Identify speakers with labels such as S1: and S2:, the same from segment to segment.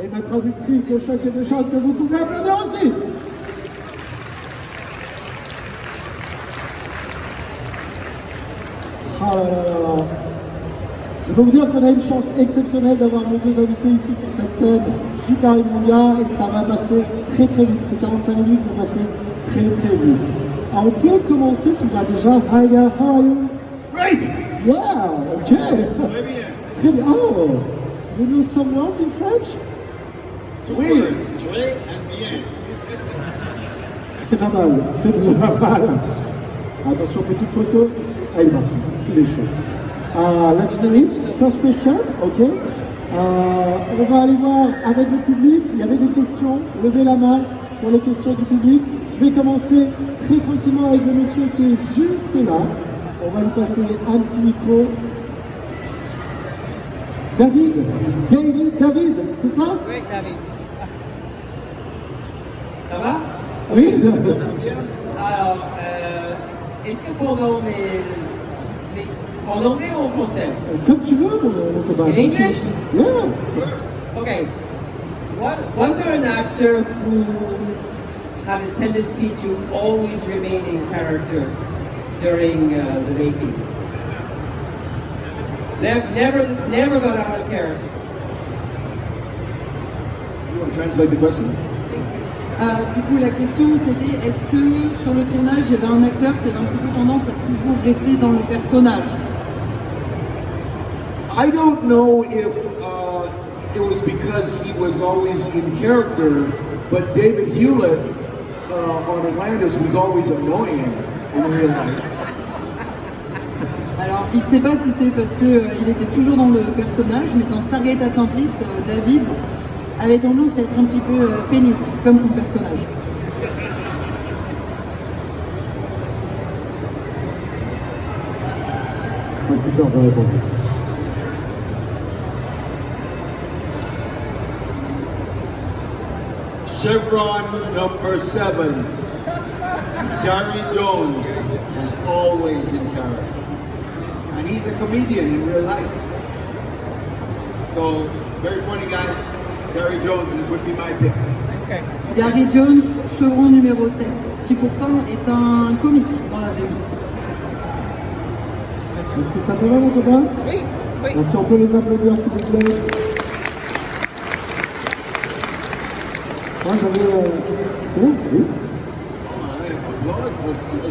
S1: Et ma traductrice de choc et de chante que vous pouvez applaudir aussi. Ah là là là. Je peux vous dire qu'on a une chance exceptionnelle d'avoir nos deux invités ici sur cette scène du Paris Manga et que ça va passer très très vite. Ces 45 minutes vont passer très très vite. Alors, on peut commencer si vous avez déjà. Hi there, how are you?
S2: Great!
S1: Yeah, ok.
S2: Très bien.
S1: Très bien. Oh, you know some words in French?
S2: Two words, très and bien.
S1: C'est pas mal, c'est déjà pas mal. Attention, petite photo. Allez, parti, il est chaud. Let's do it. First question, ok. On va aller voir avec le public. Il y avait des questions. Levez la main pour les questions du public. Je vais commencer très tranquillement avec le monsieur qui est juste là. On va lui passer un petit micro. David, c'est ça?
S3: Oui, David. Ça va?
S1: Oui.
S3: Alors, est-ce que pendant en anglais ou en français?
S1: Comme tu veux, mon copain.
S3: In English?
S1: Yeah.
S3: Okay. Was there an actor who had a tendency to always remain in character during the making? Never got out of character.
S2: You want to translate the question?
S4: Du coup, la question c'était est-ce que sur le tournage, il y avait un acteur qui avait un petit peu tendance à toujours rester dans le personnage?
S2: I don't know if it was because he was always in character, but David Hewlett on Atlantis was always annoying in real life.
S4: Alors, il ne sait pas si c'est parce qu'il était toujours dans le personnage, mais dans Stargate Atlantis, David avait tendance à être un petit peu pénible, comme son personnage.
S1: Peter va répondre aussi.
S5: Chevron number 7. Gary Jones was always in character. And he's a comedian in real life. So, very funny guy. Gary Jones would be my pick.
S4: Gary Jones, chevron numéro 7, qui pourtant est un comique dans la vraie vie.
S1: Est-ce que ça te va, mon copain?
S3: Oui, oui.
S1: Si on peut les applaudir, s'il vous plaît. Moi, j'avais... oui.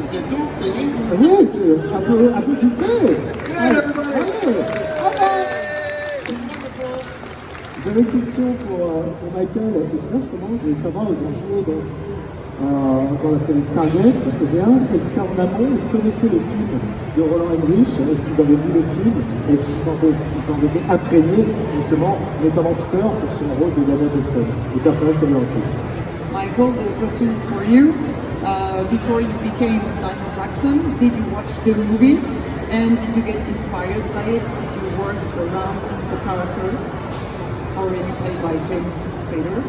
S5: C'est tout, fini.
S1: Oui, c'est un peu pissé. J'avais une question pour Michael et franchement, je voulais savoir, ils ont joué dans la série Stargate. Est-ce qu'en amont, ils connaissaient le film de Roland Emmerich? Est-ce qu'ils avaient vu le film? Est-ce qu'ils en étaient imprégnés, justement, notamment Peter, pour son rôle de Daniel Jackson, le personnage qu'il y avait dans le film?
S4: Michael, the question is for you. Before you became Daniel Jackson, did you watch the movie? And did you get inspired by it? Did you work around the character already played by James Spader?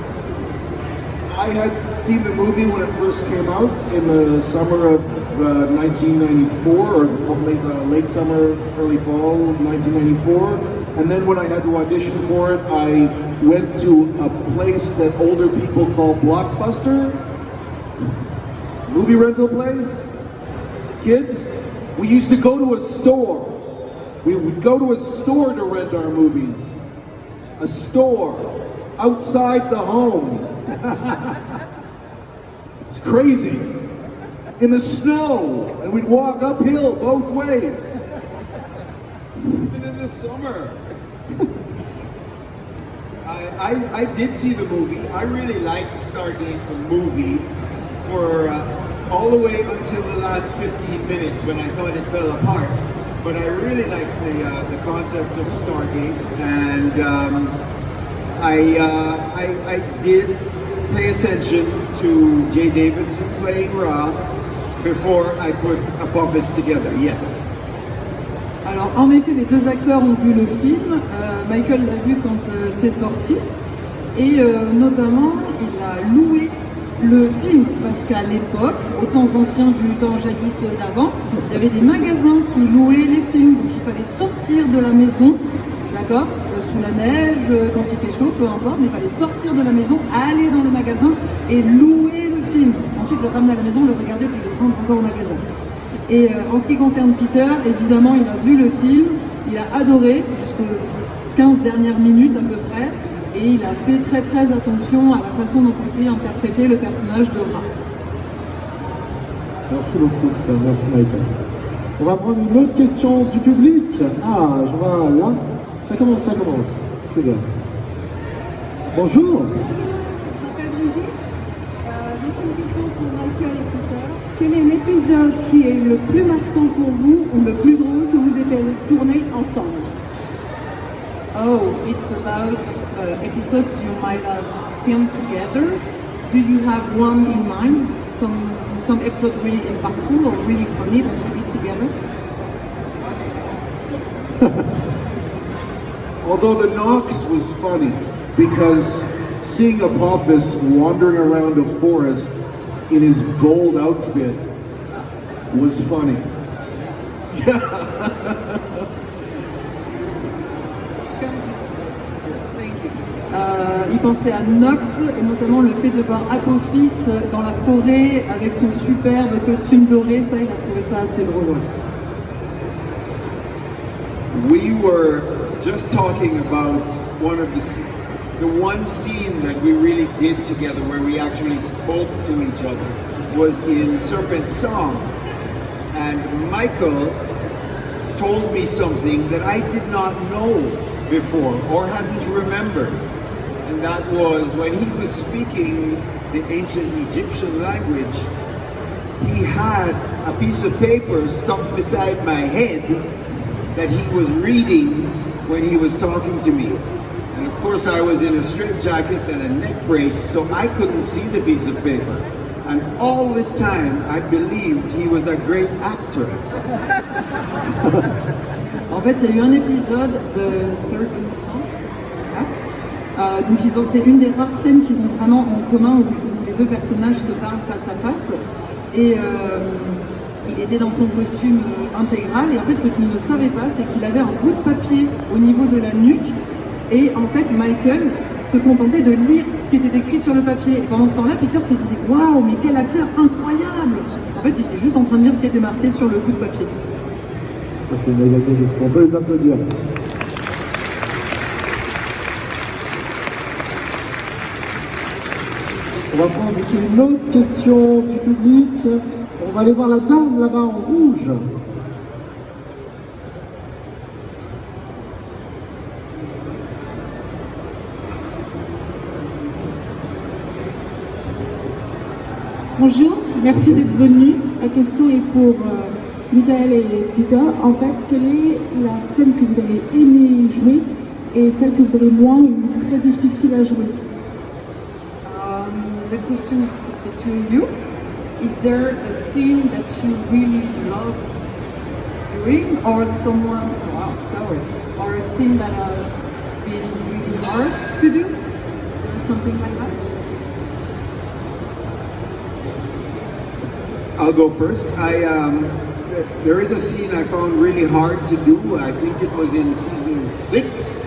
S2: I had seen the movie when it first came out in the summer of 1994, or late summer, early fall 1994. And then when I had to audition for it, I went to a place that older people call Blockbuster. Movie rental place. Kids, we used to go to a store. We would go to a store to rent our movies. A store outside the home. It's crazy. In the snow, and we'd walk uphill both ways.
S5: Even in the summer. I did see the movie. I really liked Stargate, the movie, for all the way until the last 15 minutes when I thought it fell apart. But I really liked the concept of Stargate, and I did pay attention to Jay Davidson playing Ra before I put Apophis together, yes.
S4: Alors, en effet, les deux acteurs ont vu le film. Michael l'a vu quand c'est sorti. Et notamment, il a loué le film, parce qu'à l'époque, aux temps anciens du temps jadis d'avant, il y avait des magasins qui louaient les films, donc il fallait sortir de la maison, d'accord, sous la neige, quand il fait chaud, peu importe, mais il fallait sortir de la maison, aller dans le magasin et louer le film. Ensuite le ramener à la maison, le regarder, puis le rendre encore au magasin. Et en ce qui concerne Peter, évidemment, il a vu le film, il a adoré jusqu'aux 15 dernières minutes à peu près, et il a fait très très attention à la façon dont était interprété le personnage de Rat.
S1: Merci beaucoup, Peter. Merci, Michael. On va prendre une autre question du public. Ah, je vois là. Ça commence. C'est bien. Bonjour.
S6: Je m'appelle Brigitte. Donc c'est une question pour Michael et Peter. Quel est l'épisode qui est le plus marquant pour vous ou le plus drôle que vous avez tourné ensemble?
S4: Oh, it's about episodes you might have filmed together. Do you have one in mind? Some episode really impactful or really funny that you did together?
S2: Although the Knox was funny, because seeing Apophis wandering around a forest in his gold outfit was funny.
S4: Il pensait à Nox et notamment le fait de voir Apophis dans la forêt avec son superbe costume doré, ça il a trouvé ça assez drôle.
S5: We were just talking about the one scene that we really did together where we actually spoke to each other was in Serpent Song. And Michael told me something that I did not know before or hadn't remembered. And that was when he was speaking the ancient Egyptian language, he had a piece of paper stuck beside my head that he was reading when he was talking to me. And of course I was in a straitjacket and a neck brace, so I couldn't see the piece of paper. And all this time I believed he was a great actor.
S4: En fait, il y a eu un épisode de Serpent Song. Donc c'est une des rares scènes qu'ils ont vraiment en commun où les deux personnages se parlent face à face. Et il était dans son costume intégral. Et en fait, ce qu'il ne savait pas, c'est qu'il avait un bout de papier au niveau de la nuque. Et en fait, Michael se contentait de lire ce qui était écrit sur le papier. Et pendant ce temps-là, Peter se disait « Waouh, mais quel acteur incroyable !» En fait, il était juste en train de lire ce qui était marqué sur le bout de papier.
S1: Ça, c'est une égalité de fou. On peut les applaudir. On va prendre une autre question du public. On va aller voir la dame là-bas en rouge.
S6: Bonjour, merci d'être venu. La question est pour Michael et Peter. En fait, quelle est la scène que vous avez aimé jouer et celle que vous avez moins ou très difficile à jouer?
S4: The question is the two of you. Is there a scene that you really love doing, or a scene that has been really hard to do? Is there something like that?
S5: I'll go first. There is a scene I found really hard to do. I think it was in season 6.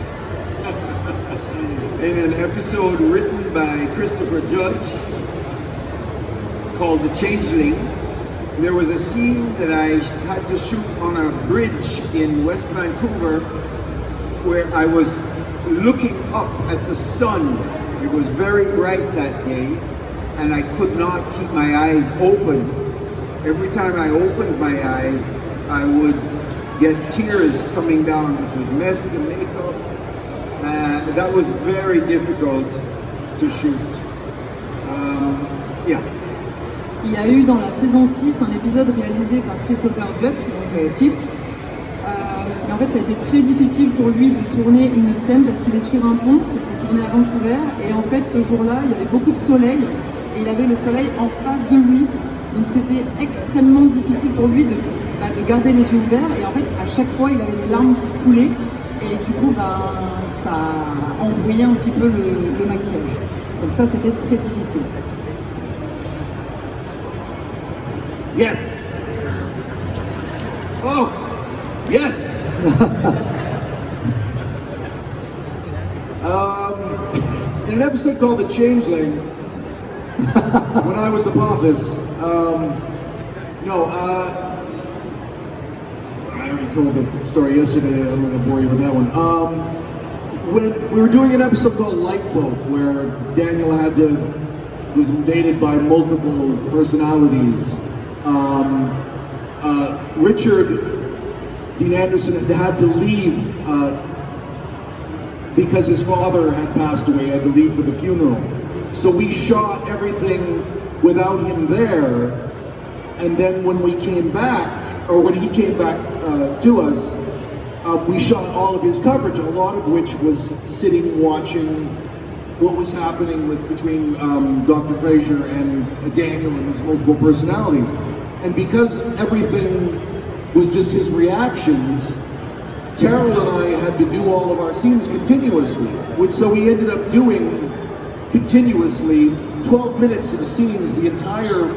S5: In an episode written by Christopher Judge called The Changeling. There was a scene that I had to shoot on a bridge in West Vancouver where I was looking up at the sun. It was very bright that day and I could not keep my eyes open. Every time I opened my eyes, I would get tears coming down, which would mess the makeup. That was very difficult to shoot. Yeah.
S4: Il y a eu dans la saison 6 un épisode réalisé par Christopher Judge, donc Tick. Et en fait, ça a été très difficile pour lui de tourner une scène parce qu'il est sur un pont, c'était tourné à Vancouver. Et en fait, ce jour-là, il y avait beaucoup de soleil et il avait le soleil en face de lui. Donc c'était extrêmement difficile pour lui de garder les yeux ouverts. Et en fait, à chaque fois, il avait les larmes qui coulaient. Et du coup, ça embrouillait un petit peu le maquillage. Donc ça, c'était très difficile.
S2: Yes. Oh, yes. In an episode called The Changeling, when I was Apophis, I already told the story yesterday, I'm not going to bore you with that one. When we were doing an episode called Lifeboat, where Daniel was invaded by multiple personalities, Richard Dean Anderson had to leave because his father had passed away, had to leave for the funeral. So we shot everything without him there, and then when we came back, or when he came back to us, we shot all of his coverage, a lot of which was sitting watching what was happening between Dr. Fraser and Daniel and his multiple personalities. And because everything was just his reactions, Terrell and I had to do all of our scenes continuously, so we ended up doing continuously 12 minutes of scenes, the entire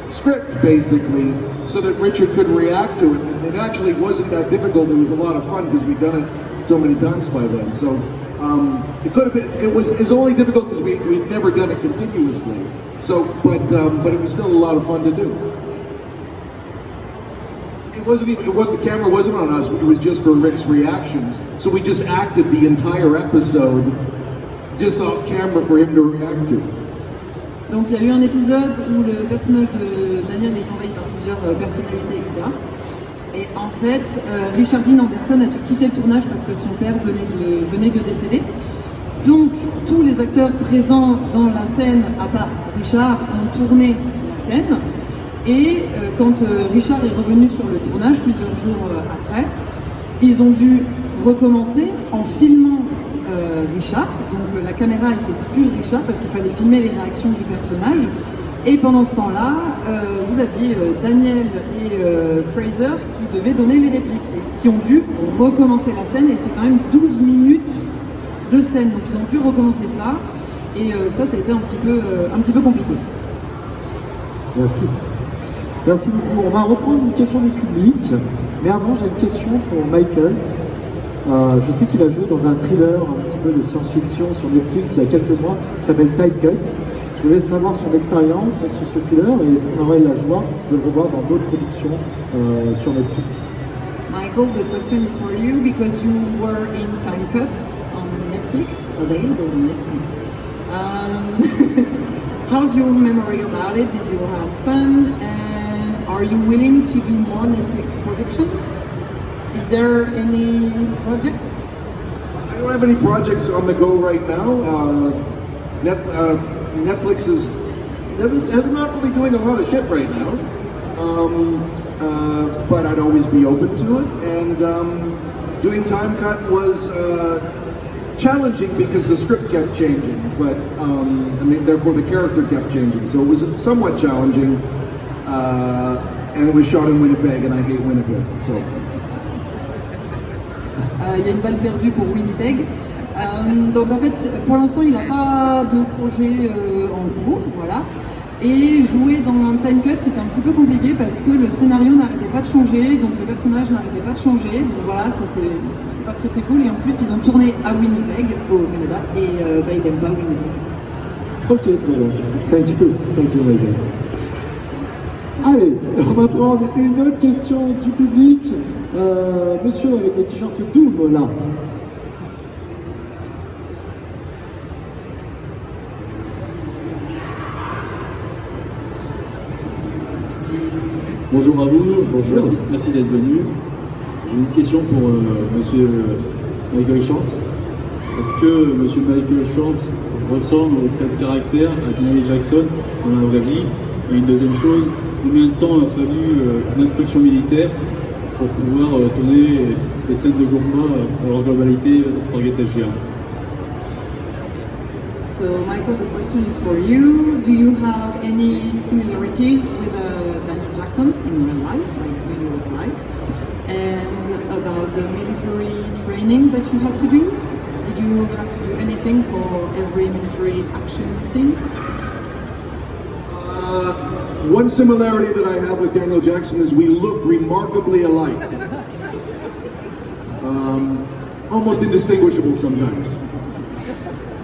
S2: script basically, so that Richard could react to it. And it actually wasn't that difficult. It was a lot of fun because we'd done it so many times by then. So it could have been. It was only difficult because we'd never done it continuously. So, but it was still a lot of fun to do. The camera wasn't on us. It was just for Rick's reactions. So we just acted the entire episode just off camera for him to react to.
S4: Donc il y a eu un épisode où le personnage de Daniel est envahi par plusieurs personnalités, etc. Et en fait, Richard Dean Anderson a dû quitter le tournage parce que son père venait de décéder. Donc tous les acteurs présents dans la scène, à part Richard, ont tourné la scène. Et quand Richard est revenu sur le tournage, plusieurs jours après, ils ont dû recommencer en filmant Richard. Donc la caméra était sur Richard parce qu'il fallait filmer les réactions du personnage. Et pendant ce temps-là, vous aviez Daniel et Fraser qui devaient donner les répliques et qui ont dû recommencer la scène. Et c'est quand même 12 minutes de scène. Donc ils ont dû recommencer ça. Et ça a été un petit peu compliqué.
S1: Merci. Merci beaucoup. On va reprendre une question du public, mais avant j'ai une question pour Michael. Je sais qu'il a joué dans un thriller un petit peu de science-fiction sur Netflix il y a quelques mois, qui s'appelle Time Cut. Je voulais savoir son expérience sur ce thriller et est-ce qu'on aurait la joie de le revoir dans d'autres productions sur Netflix.
S4: Michael, the question is for you because you were in Time Cut on Netflix, available on Netflix. How's your memory about it? Did you have fun? And are you willing to do more Netflix productions? Is there any project?
S2: I don't have any projects on the go right now. Netflix is not really doing a lot of shit right now. But I'd always be open to it. And doing Time Cut was challenging because the script kept changing, but therefore the character kept changing. So it was somewhat challenging. And it was shot in Winnipeg, and I hate Winnipeg. So.
S4: Il y a une balle perdue pour Winnipeg. Donc en fait, pour l'instant, il n'a pas de projet en cours, voilà. Et jouer dans Time Cut, c'était un petit peu compliqué parce que le scénario n'arrêtait pas de changer, donc le personnage n'arrêtait pas de changer. Donc voilà, ça c'est pas très cool. Et en plus, ils ont tourné à Winnipeg, au Canada, et ils n'aiment pas Winnipeg.
S1: Ok, très bien. Thank you, Michael. Allez, on va prendre une autre question du public. Monsieur avec le t-shirt Doom, là.
S7: Bonjour à vous,
S1: bonjour.
S7: Merci d'être venu. J'ai une question pour monsieur Michael Shanks. Est-ce que monsieur Michael Shanks ressemble au trait de caractère à Daniel Jackson dans la vraie vie? Et une deuxième chose, combien de temps a fallu l'instruction militaire pour pouvoir tourner les scènes de combat dans leur globalité dans Stargate SG1?
S4: So Michael, the question is for you. Do you have any similarities with Daniel Jackson in real life? Like, do you look like? And about the military training that you had to do? Did you have to do anything for every military action scenes?
S2: One similarity that I have with Daniel Jackson is we look remarkably alike. Almost indistinguishable sometimes.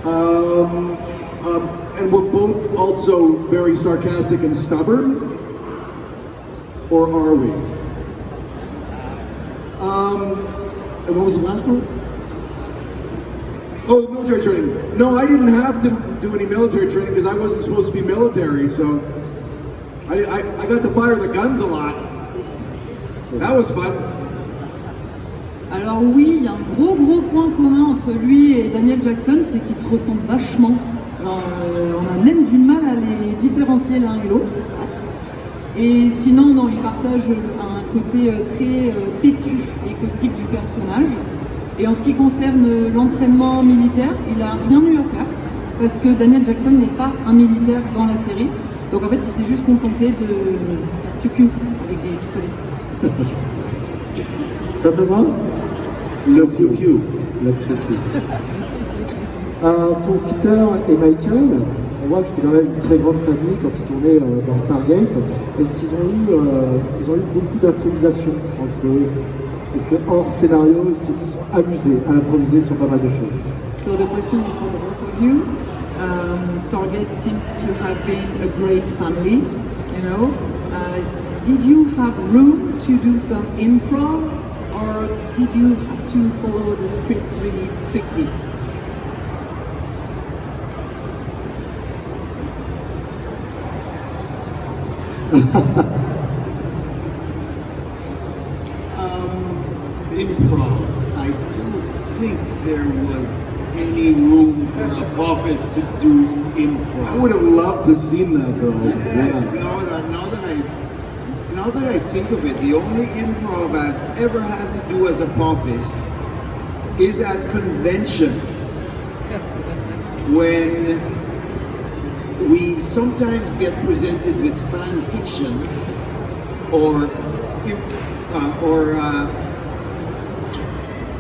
S2: And we're both also very sarcastic and stubborn. Or are we? And what was the last part? Oh, military training. No, I didn't have to do any military training because I wasn't supposed to be military, so I got to fire the guns a lot. That was fun.
S4: Alors oui, il y a un gros point commun entre lui et Daniel Jackson, c'est qu'ils se ressemblent vachement. Alors, on a même du mal à les différencier l'un et l'autre. Et sinon, non, ils partagent un côté très têtu et caustique du personnage. Et en ce qui concerne l'entraînement militaire, il n'a rien eu à faire, parce que Daniel Jackson n'est pas un militaire dans la série. Donc en fait, il s'est juste contenté de faire cucu avec des pistolets.
S1: Ça te va?
S2: Le QQ.
S1: Le QQ. Pour Peter et Michael, on voit que c'était quand même une très grande famille quand ils tournaient dans Stargate. Est-ce qu'ils ont eu beaucoup d'improvisation entre eux? Est-ce que hors scénario, est-ce qu'ils se sont amusés à improviser sur pas mal de choses?
S4: So the question is for the both of you. Stargate seems to have been a great family, you know. Did you have room to do some improv, or did you have to follow the script really strictly?
S5: Improv. I don't think there was any room for Apophis to do improv.
S2: I would have loved to seen that though.
S5: Yes, now that I think of it, the only improv I've ever had to do as Apophis is at conventions when we sometimes get presented with fan fiction or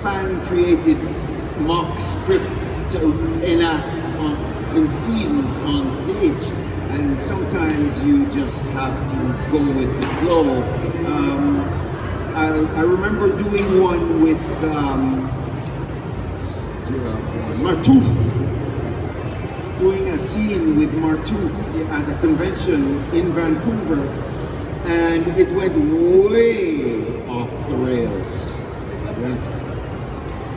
S5: fan-created mock scripts to enact in scenes on stage, and sometimes you just have to go with the flow. I remember doing one with Martouf, doing a scene with Martouf at a convention in Vancouver, and it went way off the rails.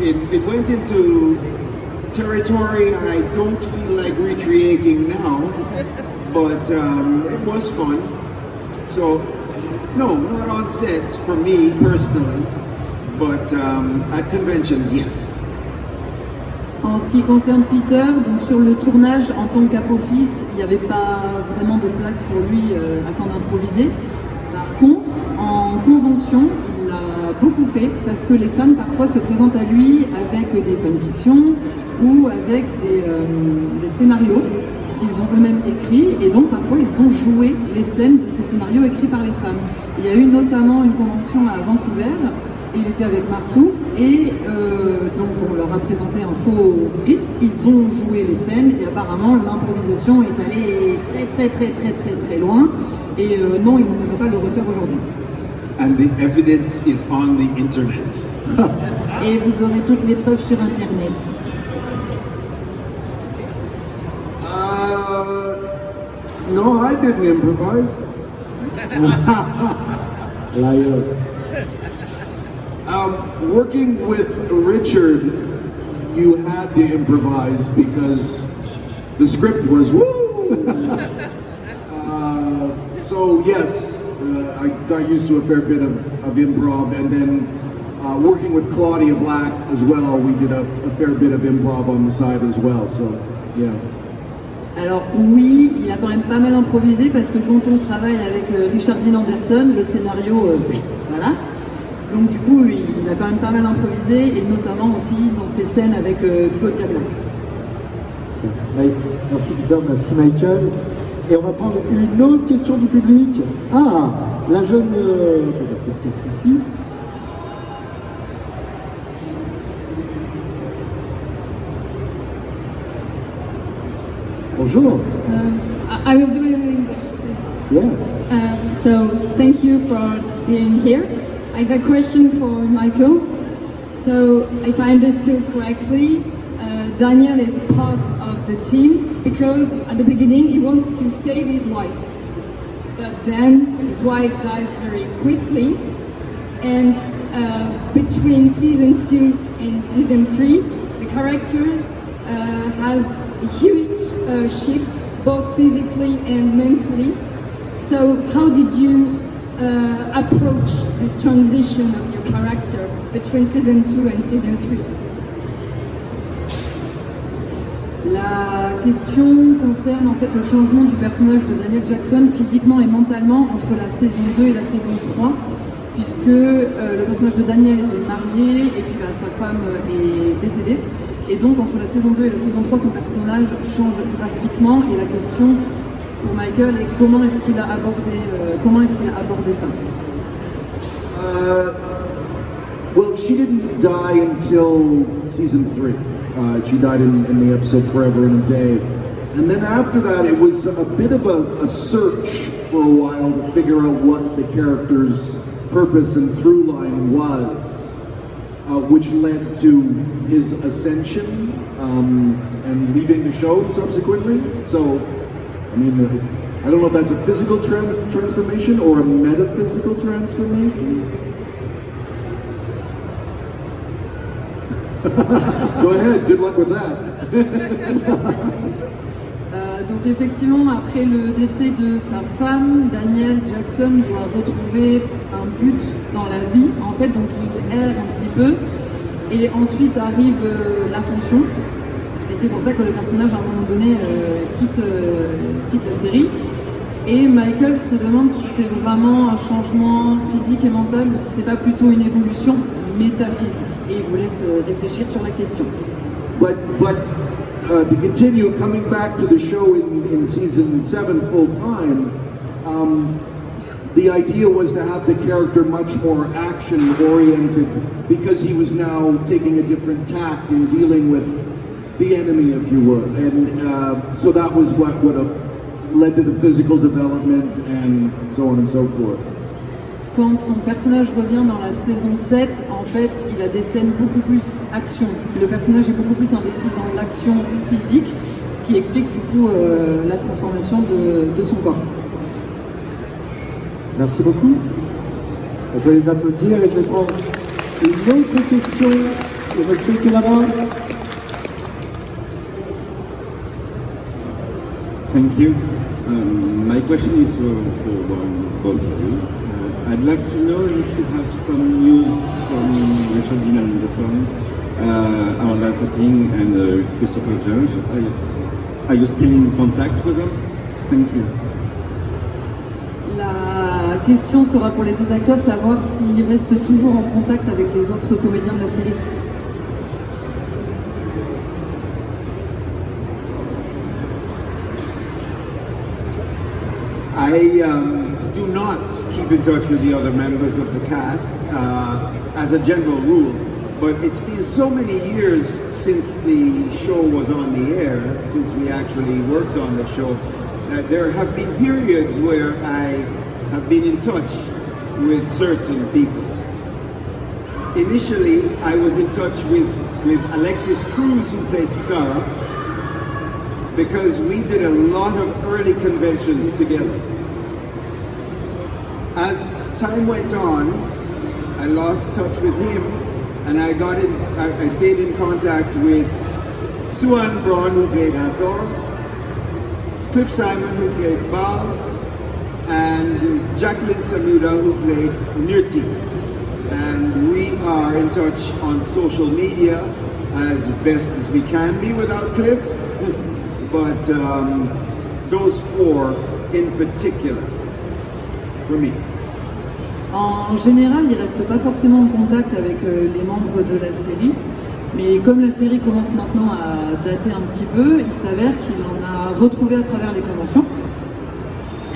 S5: It went into territory I don't feel like recreating now, but it was fun. So, no, not on set for me personally, but at conventions, yes.
S4: En ce qui concerne Peter, donc sur le tournage en tant qu'Apophis, il n'y avait pas vraiment de place pour lui afin d'improviser. Par contre, en convention, il a beaucoup fait parce que les fans parfois se présentent à lui avec des fanfictions ou avec des scénarios qu'ils ont eux-mêmes écrits, et donc parfois ils ont joué les scènes de ces scénarios écrits par les fans. Il y a eu notamment une convention à Vancouver, il était avec Martouf, et donc on leur a présenté un faux script, ils ont joué les scènes, et apparemment l'improvisation est allée très loin, et non, ils ne peuvent pas le refaire aujourd'hui.
S5: And the evidence is on the internet.
S4: Et vous aurez toutes les preuves sur internet.
S2: No, I didn't improvise.
S1: Liar.
S2: Working with Richard, you had to improvise because the script was woo. So yes, I got used to a fair bit of improv, and then working with Claudia Black as well, we did a fair bit of improv on the side as well. So yeah.
S4: Alors oui, il a quand même pas mal improvisé parce que quand on travaille avec Richard Dean Anderson, le scénario, voilà. Donc du coup, il a quand même pas mal improvisé, et notamment aussi dans ses scènes avec Claudia Black.
S1: Merci Peter, merci Michael. Et on va prendre une autre question du public. Ah, la jeune... c'est ici.
S8: Bonjour. I will do it in English, please.
S1: Yeah.
S8: So thank you for being here. I have a question for Michael. So if I understood correctly, Daniel is part of the team because at the beginning he wants to save his wife. But then his wife dies very quickly. And between season 2 and season 3, the character has a huge shift, both physically and mentally. So how did you approach this transition of your character between season 2 and season 3?
S4: La question concerne en fait le changement du personnage de Daniel Jackson physiquement et mentalement entre la saison 2 et la saison 3, puisque le personnage de Daniel était marié et puis sa femme est décédée. Et donc entre la saison 2 et la saison 3, son personnage change drastiquement et la question pour Michael est comment est-ce qu'il a abordé ça?
S2: Well, she didn't die until season 3. She died in the episode Forever in a Day. And then after that, it was a bit of a search for a while to figure out what the character's purpose and through line was, which led to his ascension and leaving the show subsequently. So, I mean, I don't know if that's a physical transformation or a metaphysical transformation. Go ahead, good luck with that.
S4: Donc effectivement, après le décès de sa femme, Daniel Jackson doit retrouver un but dans la vie, en fait, donc il erre un petit peu, et ensuite arrive l'ascension, et c'est pour ça que le personnage à un moment donné quitte la série, et Michael se demande si c'est vraiment un changement physique et mental, ou si c'est pas plutôt une évolution métaphysique, et il vous laisse réfléchir sur la question.
S2: But to continue, coming back to the show in season 7 full time, the idea was to have the character much more action oriented because he was now taking a different tact in dealing with the enemy, if you will. And so that was what led to the physical development and so on and so forth.
S4: Quand son personnage revient dans la saison 7, en fait, il a des scènes beaucoup plus action. Le personnage est beaucoup plus investi dans l'action physique, ce qui explique du coup la transformation de son corps.
S1: Merci beaucoup. On peut les applaudir et je vais prendre une autre question de monsieur qui est là-bas.
S9: Thank you. My question is for both of you. I'd like to know if you have some news from Rachel Dean Anderson, Amanda Topping and Christopher Jones. Are you still in contact with them? Thank you.
S4: La question sera pour les deux acteurs, savoir s'ils restent toujours en contact avec les autres comédiens de la série.
S5: I do not keep in touch with the other members of the cast as a general rule, but it's been so many years since the show was on the air, since we actually worked on the show, that there have been periods where I have been in touch with certain people. Initially, I was in touch with Alexis Cruz, who played Scara, because we did a lot of early conventions together. As time went on, I lost touch with him, and I stayed in contact with Suan Braun, who played Hathor, Cliff Simon, who played Baal, and Jacqueline Samuda, who played Nirti. And we are in touch on social media as best as we can be without Cliff, but those four in particular, for me.
S4: En général, il ne reste pas forcément en contact avec les membres de la série, mais comme la série commence maintenant à dater un petit peu, il s'avère qu'il en a retrouvé à travers les conventions.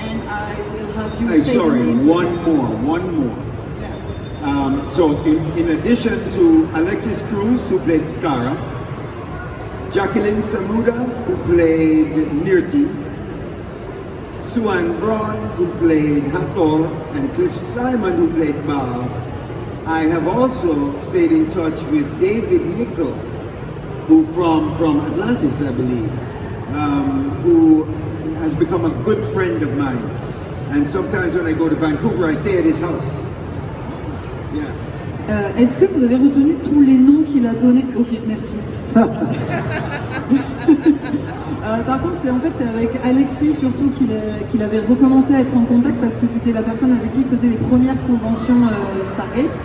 S4: And I will have you say
S5: sorry,
S4: the names
S5: one more.
S4: Yeah.
S5: So in addition to Alexis Cruz, who played Scara, Jacqueline Samuda, who played Nirti, Swan Braun, who played Hathor, and Cliff Simon, who played Baal. I have also stayed in touch with David Nichol, who from Atlantis, I believe, who has become a good friend of mine. And sometimes when I go to Vancouver, I stay at his house. Yeah.
S4: Est-ce que vous avez retenu tous les noms qu'il a donnés? Ok, merci. Par contre, c'est avec Alexis surtout qu'il avait recommencé à être en contact parce que c'était la personne avec qui il faisait les premières conventions Stargate.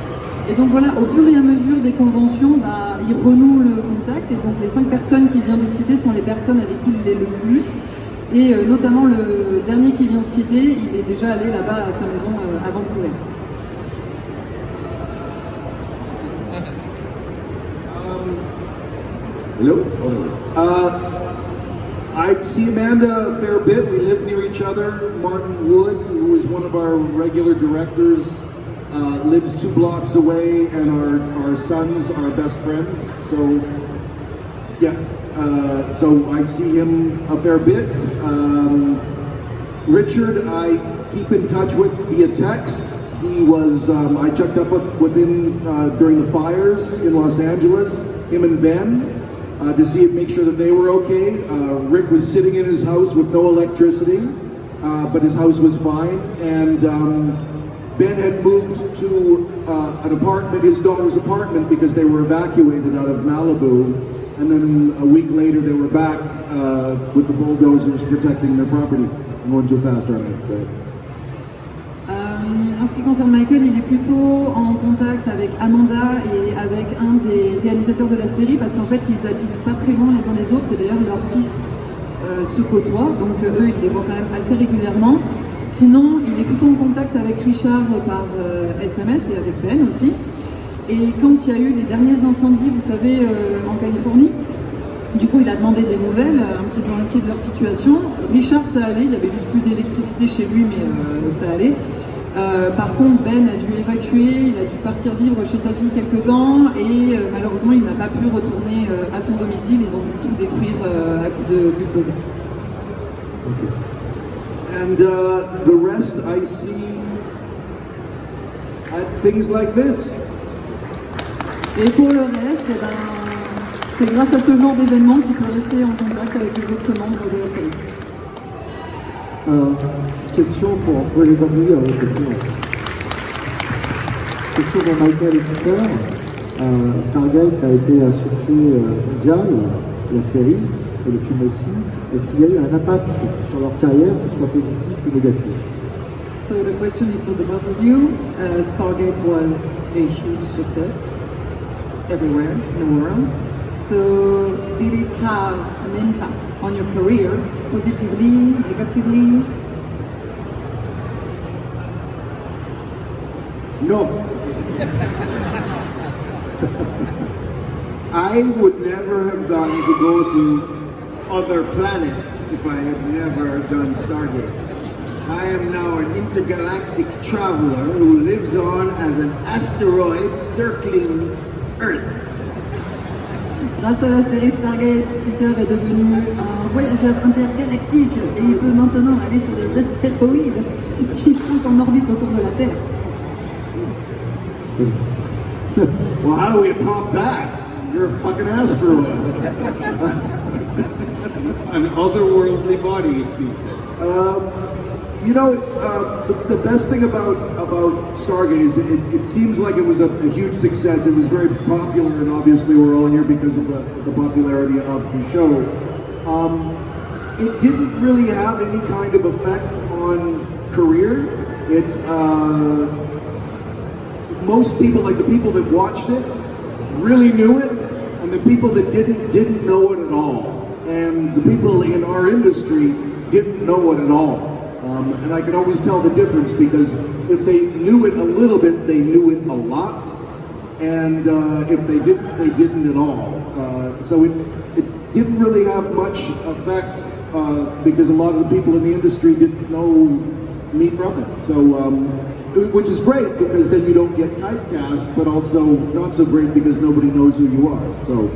S4: Et donc voilà, au fur et à mesure des conventions, il renoue le contact. Et donc les 5 personnes qu'il vient de citer sont les personnes avec qui il est le plus. Et notamment le dernier qu'il vient de citer, il est déjà allé là-bas à sa maison à Vancouver.
S2: Hello. I see Amanda a fair bit. We live near each other. Martin Wood, who is one of our regular directors, lives 2 blocks away, and our sons are best friends. So, yeah. So I see him a fair bit. Richard, I keep in touch with via text. He was, I checked up with him during the fires in Los Angeles, him and Ben, to make sure that they were okay. Rick was sitting in his house with no electricity, but his house was fine. And Ben had moved to an apartment, his daughter's apartment, because they were evacuated out of Malibu. And then a week later, they were back with the bulldozers protecting their property. I'm going too fast, aren't I? Go ahead.
S4: En ce qui concerne Michael, il est plutôt en contact avec Amanda et avec un des réalisateurs de la série parce qu'en fait ils habitent pas très loin les uns des autres et d'ailleurs leurs fils se côtoient, donc eux ils les voient quand même assez régulièrement. Sinon il est plutôt en contact avec Richard par SMS et avec Ben aussi. Et quand il y a eu les derniers incendies, vous savez, en Californie, du coup il a demandé des nouvelles, un petit peu inquiet de leur situation. Richard ça allait, il y avait juste plus d'électricité chez lui mais ça allait. Par contre, Ben a dû évacuer, il a dû partir vivre chez sa fille quelque temps et malheureusement, il n'a pas pu retourner à son domicile. Ils ont dû tout détruire à coups de bulldozer.
S2: Okay. And the rest I see at things like this.
S4: Et pour le reste, c'est grâce à ce genre d'événement qu'il peut rester en contact avec les autres membres de la série.
S1: Question pour les amis, effectivement. Question pour Michael et Peter. Stargate a été un succès mondial, la série, et le film aussi. Est-ce qu'il y a eu un impact sur leur carrière, qu'il soit positif ou négatif?
S4: So the question is for the both of you. Stargate was a huge success everywhere in the world. So did it have an impact on your career, positively, negatively?
S5: No. I would never have gone to go to other planets if I had never done Stargate. I am now an intergalactic traveler who lives on as an asteroid circling Earth.
S4: Grâce à la série Stargate, Peter est devenu un voyageur intergalactique et il peut maintenant aller sur des astéroïdes qui sont en orbite autour de la Terre.
S2: Well, how do we top that? You're a fucking asteroid.
S5: An otherworldly body, it's being said.
S2: You know, the best thing about Stargate is it seems like it was a huge success. It was very popular, and obviously we're all here because of the popularity of the show. It didn't really have any kind of effect on career. Most people, like the people that watched it, really knew it, and the people that didn't know it at all. And the people in our industry didn't know it at all. And I can always tell the difference because if they knew it a little bit, they knew it a lot. And if they didn't at all. So it didn't really have much effect because a lot of the people in the industry didn't know me from it. So, which is great because then you don't get typecast, but also not so great because nobody knows who you are. So.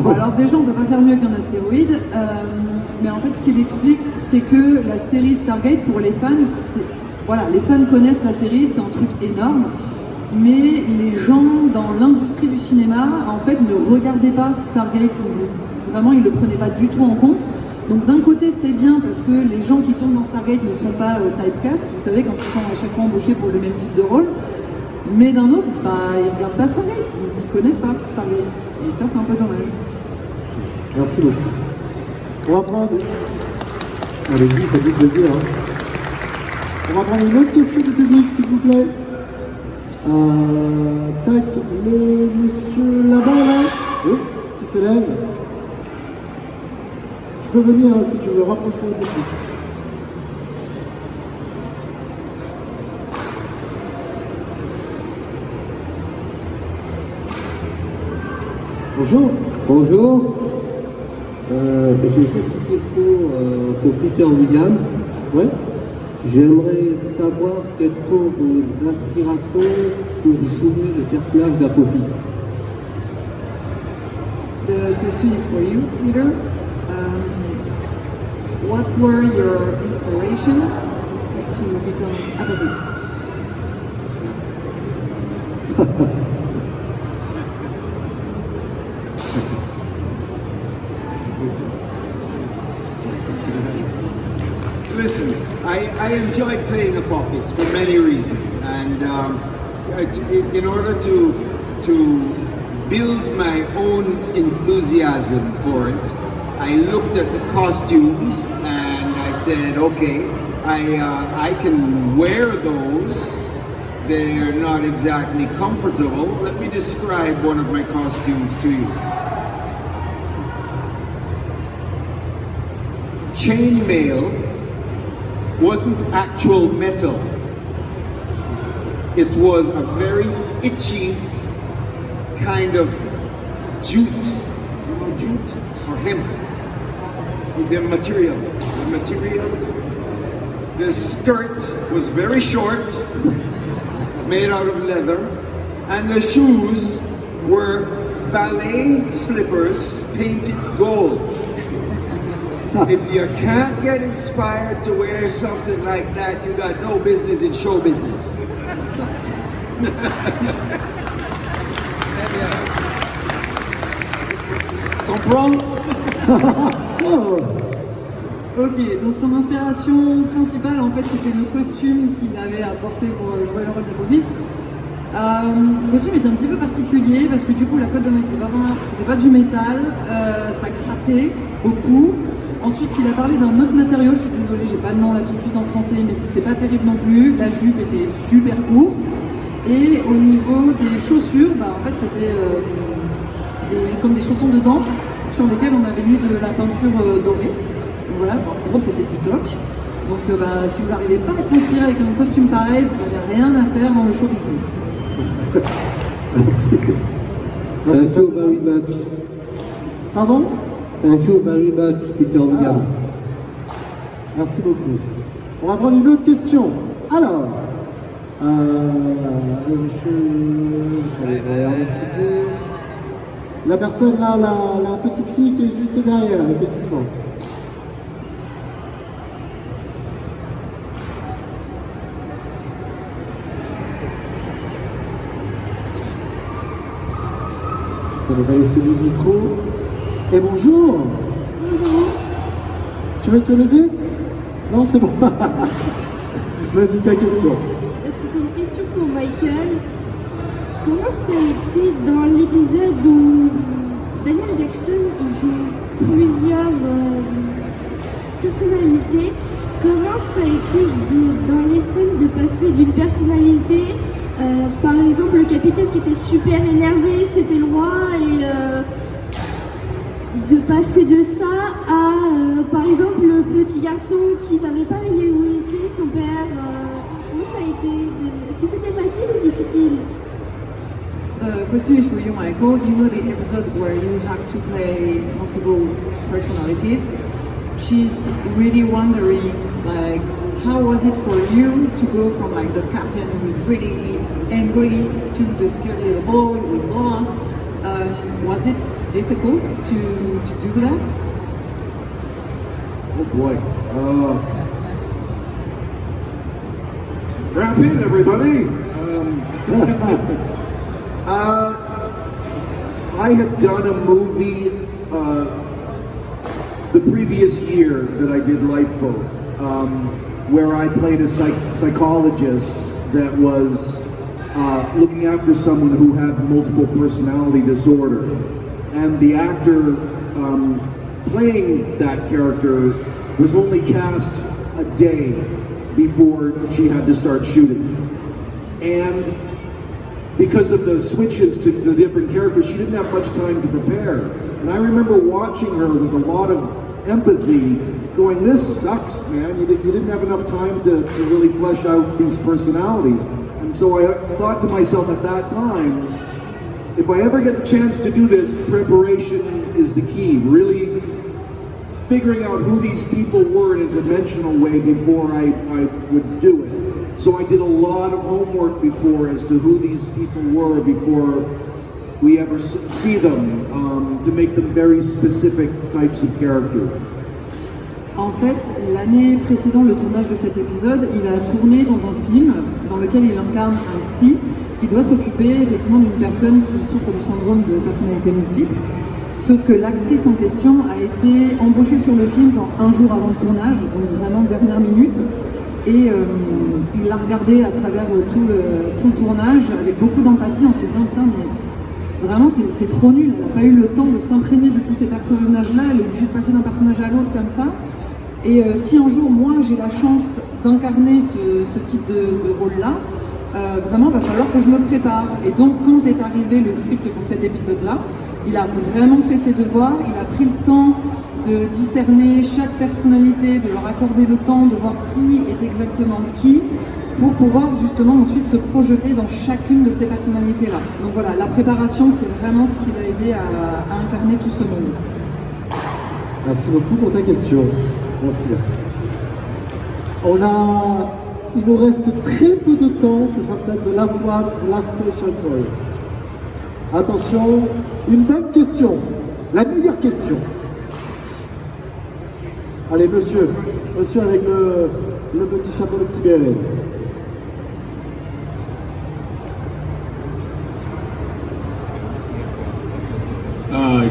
S4: Bon, alors déjà, on peut pas faire mieux qu'un astéroïde, mais en fait, ce qu'il explique, c'est que la série Stargate, pour les fans, voilà, les fans connaissent la série, c'est un truc énorme, mais les gens dans l'industrie du cinéma, en fait, ne regardaient pas Stargate, vraiment, ils le prenaient pas du tout en compte. Donc d'un côté, c'est bien parce que les gens qui tournent dans Stargate ne sont pas typecast, vous savez, quand ils sont à chaque fois embauchés pour le même type de rôle. Mais d'un autre, ils regardent pas Stargate, donc ils connaissent pas Stargate. Et ça, c'est un peu dommage.
S1: Merci beaucoup. On va prendre... Allez-y, faites du plaisir. Hein. On va prendre une autre question du public, s'il vous plaît. Tac, le monsieur là-bas, là. Oui, qui se lève. Tu peux venir, hein, si tu veux, rapproche-toi un peu plus. Bonjour.
S10: Bonjour. J'ai juste une question pour Peter Williams.
S1: Oui.
S10: J'aimerais savoir quelles sont vos inspirations pour jouer le personnage d'Apophis.
S4: The question is for you, Peter. What were your inspiration to become Apophis?
S5: Listen, I enjoyed playing Apophis for many reasons, and in order to build my own enthusiasm for it, I looked at the costumes and I said, okay, I can wear those. They're not exactly comfortable. Let me describe one of my costumes to you. Chainmail wasn't actual metal. It was a very itchy kind of jute, you know, jute or hemp. The material. The skirt was very short, made out of leather, and the shoes were ballet slippers painted gold. If you can't get inspired to wear something like that, you got no business in show business.
S1: Comprends?
S4: Ok, donc son inspiration principale, en fait, c'était le costume qu'il avait apporté pour jouer le rôle d'Apophis. Le costume était un petit peu particulier parce que du coup, la cotte de maille, c'était pas du métal, ça grattait beaucoup. Ensuite, il a parlé d'un autre matériau, je suis désolée, j'ai pas le nom là tout de suite en français, mais c'était pas terrible non plus. La jupe était super courte. Et au niveau des chaussures, en fait, c'était comme des chaussons de danse sur lesquels on avait mis de la peinture dorée. Donc voilà, en gros, c'était du toc. Donc si vous n'arrivez pas à être inspiré avec un costume pareil, vous n'avez rien à faire dans le show business.
S1: Merci.
S10: Thank you very much.
S1: Pardon?
S10: Thank you very much, Peter Williams.
S1: Merci beaucoup. On va prendre une autre question. Alors, monsieur... Attendez, je regarde un petit peu. La personne là, la petite fille qui est juste derrière, effectivement. On va laisser le micro. Et bonjour.
S11: Bonjour.
S1: Tu veux te lever? Non, c'est bon. Vas-y, ta question.
S11: C'était une question pour Michael. Comment ça a été dans l'épisode où Daniel Jackson joue plusieurs personnalités? Comment ça a été dans les scènes de passer d'une personnalité, par exemple le capitaine qui était super énervé, c'était le roi, et de passer de ça à, par exemple, le petit garçon qui savait pas où était son père. Comment ça a été? Est-ce que c'était facile ou difficile?
S4: The question is for you, Michael. You know the episode where you have to play multiple personalities. She's really wondering, like, how was it for you to go from like the captain who is really angry to the scared little boy who is lost? Was it difficult to do that?
S2: Oh boy. Drop in, everybody. I had done a movie the previous year that I did Lifeboat, where I played a psychologist that was looking after someone who had multiple personality disorder. And the actor playing that character was only cast a day before she had to start shooting. And because of the switches to the different characters, she didn't have much time to prepare. And I remember watching her with a lot of empathy, going, this sucks, man. You didn't have enough time to really flesh out these personalities. And so I thought to myself at that time, if I ever get the chance to do this, preparation is the key. Really figuring out who these people were in a dimensional way before I would do it. So I did a lot of homework before as to who these people were before we ever see them, to make them very specific types of characters.
S4: En fait, l'année précédant le tournage de cet épisode, il a tourné dans un film dans lequel il incarne un psy qui doit s'occuper effectivement d'une personne qui souffre du syndrome de personnalité multiple. Sauf que l'actrice en question a été embauchée sur le film genre un jour avant le tournage, donc vraiment dernière minute. Et il l'a regardé à travers tout le tournage avec beaucoup d'empathie en se disant putain mais vraiment c'est trop nul, elle n'a pas eu le temps de s'imprégner de tous ces personnages-là, elle est obligée de passer d'un personnage à l'autre comme ça. Et si un jour moi j'ai la chance d'incarner ce type de rôle-là, vraiment il va falloir que je me prépare. Et donc quand est arrivé le script pour cet épisode-là, il a vraiment fait ses devoirs, il a pris le temps de discerner chaque personnalité, de leur accorder le temps, de voir qui est exactement qui, pour pouvoir justement ensuite se projeter dans chacune de ces personnalités-là. Donc voilà, la préparation, c'est vraiment ce qui l'a aidé à incarner tout ce monde.
S1: Merci beaucoup pour ta question. Merci. Il nous reste très peu de temps, ce sera peut-être the last one, the last question for you. Attention, une bonne question, la meilleure question. Allez, monsieur avec le petit chapeau, le petit béret.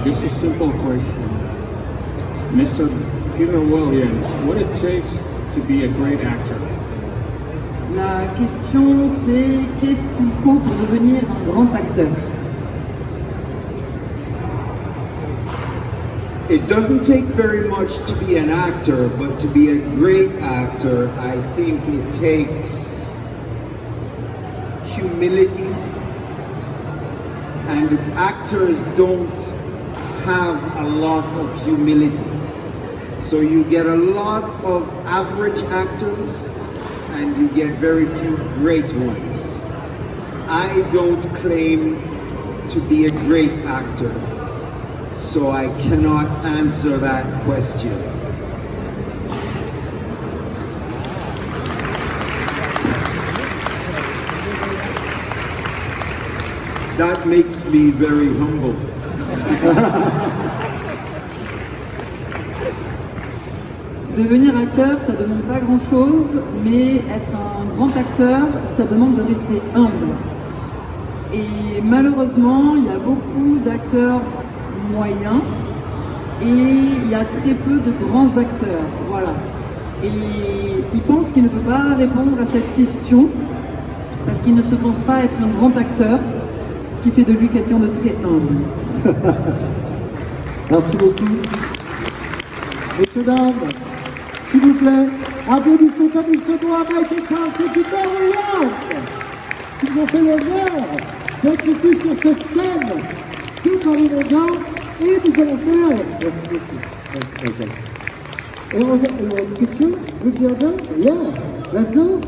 S12: Just a simple question. Mr. Peter Williams, what it takes to be a great actor?
S4: La question c'est qu'est-ce qu'il faut pour devenir un grand acteur?
S5: It doesn't take very much to be an actor, but to be a great actor, I think it takes humility. And actors don't have a lot of humility. So you get a lot of average actors and you get very few great ones. I don't claim to be a great actor, so I cannot answer that question. That makes me very humble.
S4: Devenir acteur, ça demande pas grand-chose, mais être un grand acteur, ça demande de rester humble. Et malheureusement, il y a beaucoup d'acteurs moyens et il y a très peu de grands acteurs. Voilà. Et il pense qu'il ne peut pas répondre à cette question parce qu'il ne se pense pas être un grand acteur, ce qui fait de lui quelqu'un de très humble.
S1: Merci beaucoup. Messieurs, dames, s'il vous plaît, applaudissez comme il se doit Michael Shanks et Peter Williams, qui nous ont fait l'honneur d'être ici sur cette scène de Paris Manga, et nous allons faire... Merci beaucoup. Merci, Michael. Et on va... Picture with the audience? Yeah, let's go.